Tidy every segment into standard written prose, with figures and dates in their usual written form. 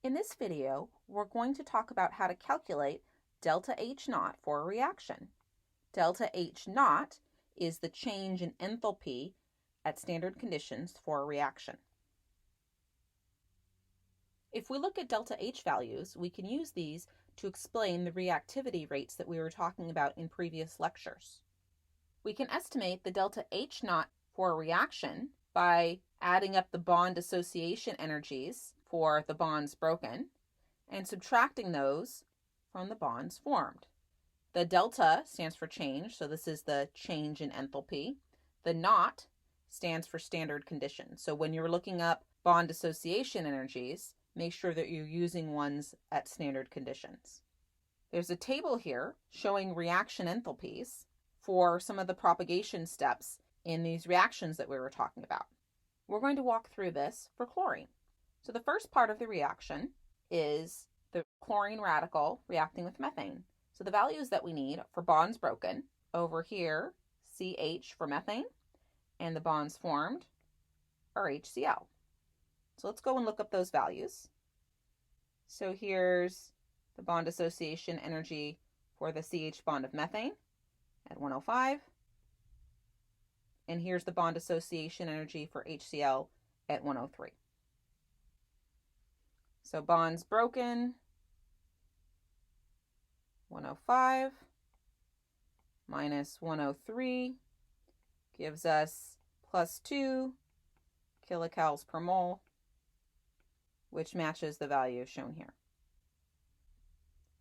In this video, we're going to talk about how to calculate delta H naught for a reaction. Delta H naught is the change in enthalpy at standard conditions for a reaction. If we look at delta H values, we can use these to explain the reactivity rates that we were talking about in previous lectures. We can estimate the delta H naught for a reaction by adding up the bond dissociation energies for the bonds broken and subtracting those from the bonds formed. The delta stands for change, so this is the change in enthalpy. The naught stands for standard conditions. So when you're looking up bond dissociation energies, make sure that you're using ones at standard conditions. There's a table here showing reaction enthalpies for some of the propagation steps in these reactions that we were talking about. We're going to walk through this for chlorine. So the first part of the reaction is the chlorine radical reacting with methane. So the values that we need for bonds broken, over here, CH for methane, and the bonds formed are HCl. So let's go and look up those values. So here's the bond dissociation energy for the CH bond of methane at 105. And here's the bond dissociation energy for HCl at 103. So bonds broken, 105 minus 103 gives us plus 2 kilocalories per mole, which matches the value shown here.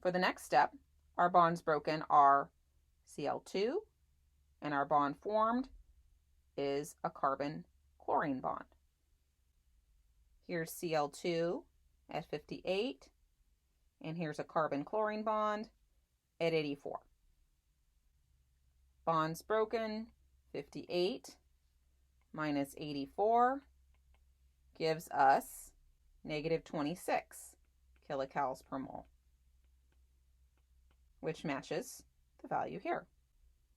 For the next step, our bonds broken are Cl2, and our bond formed is a carbon-chlorine bond. Here's Cl2 at 58, and here's a carbon-chlorine bond at 84. Bonds broken, 58 minus 84 gives us negative 26 kilocalories per mole, which matches the value here.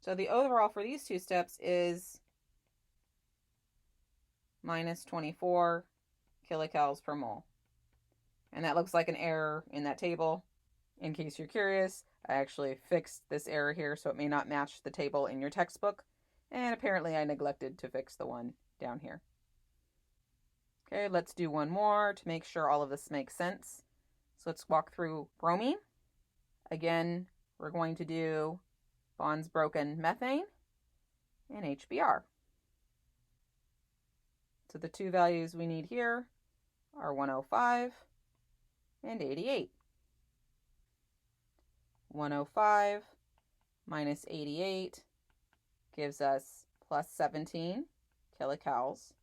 So the overall for these two steps is minus 24 kilocalories per mole. And that looks like an error in that table. In case you're curious, I actually fixed this error here so it may not match the table in your textbook. And apparently I neglected to fix the one down here. Okay, let's do one more to make sure all of this makes sense. So let's walk through bromine. Again, we're going to do bonds broken methane and HBr. So the two values we need here are 105 and 88. 105 minus 88 gives us plus 17 kilocalories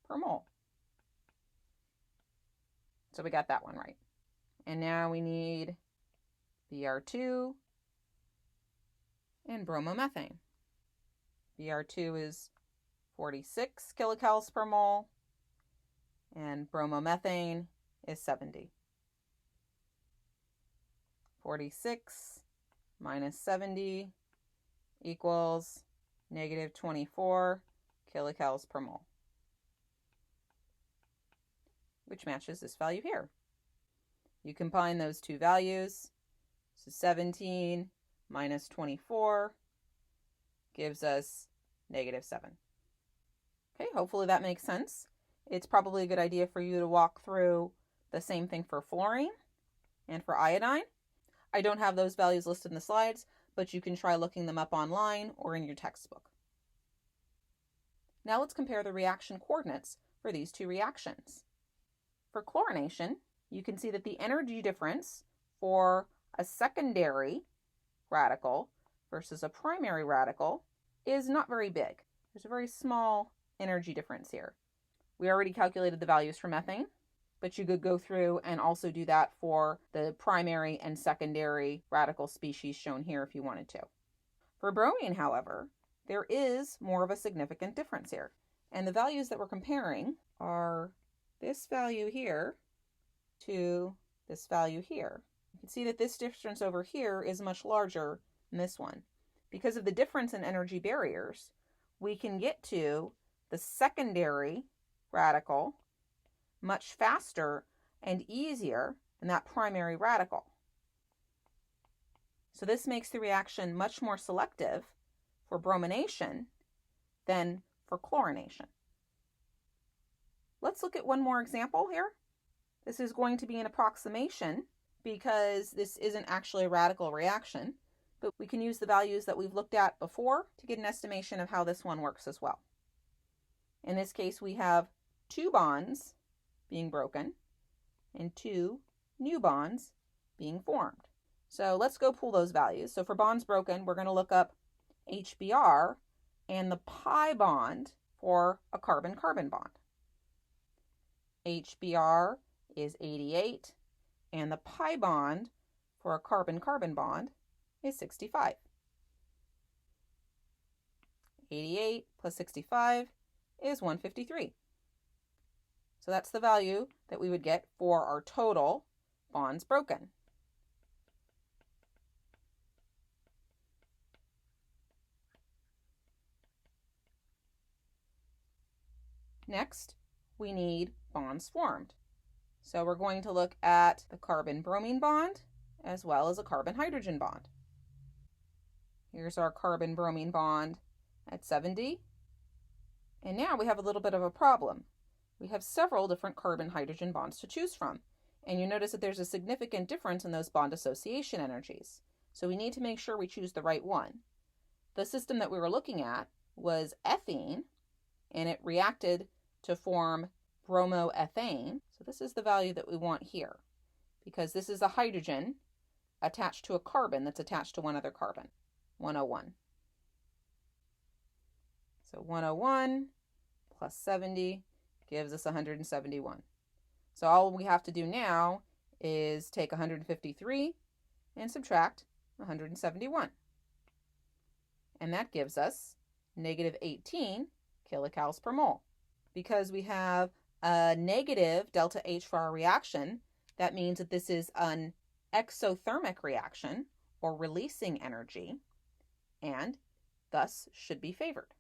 per mole. So we got that one right. And now we need Br2 and bromomethane. Br2 is 46 kilocalories per mole, and bromomethane is 70. 46 minus 70 equals negative 24 kilocalories per mole, which matches this value here. You combine those two values, so 17 minus 24 gives us negative 7. Okay, hopefully that makes sense. It's probably a good idea for you to walk through the same thing for fluorine and for iodine. I don't have those values listed in the slides, but you can try looking them up online or in your textbook. Now let's compare the reaction coordinates for these two reactions. For chlorination, you can see that the energy difference for a secondary radical versus a primary radical is not very big. There's a very small energy difference here. We already calculated the values for methane, but you could go through and also do that for the primary and secondary radical species shown here if you wanted to. For bromine, however, there is more of a significant difference here. And the values that we're comparing are this value here to this value here. You can see that this difference over here is much larger than this one. Because of the difference in energy barriers, we can get to the secondary radical much faster and easier than that primary radical. So this makes the reaction much more selective for bromination than for chlorination. Let's look at one more example here. This is going to be an approximation because this isn't actually a radical reaction, but we can use the values that we've looked at before to get an estimation of how this one works as well. In this case, we have 2 bonds being broken and 2 new bonds being formed. So let's go pull those values. So for bonds broken, we're going to look up HBr and the pi bond for a carbon-carbon bond. HBr is 88, and the pi bond for a carbon-carbon bond is 65. 88 plus 65 is 153. So that's the value that we would get for our total bonds broken. Next, we need bonds formed. So we're going to look at the carbon-bromine bond as well as a carbon-hydrogen bond. Here's our carbon-bromine bond at 70. And now we have a little bit of a problem. We have several different carbon-hydrogen bonds to choose from. And you notice that there's a significant difference in those bond dissociation energies. So we need to make sure we choose the right one. The system that we were looking at was ethene, and it reacted to form bromoethane. So this is the value that we want here, because this is a hydrogen attached to a carbon that's attached to one other carbon, 101. So 101 plus 70 gives us 171. So all we have to do now is take 153 and subtract 171. And that gives us negative 18 kilocalories per mole. Because we have a negative delta H for our reaction, that means that this is an exothermic reaction or releasing energy, and thus should be favored.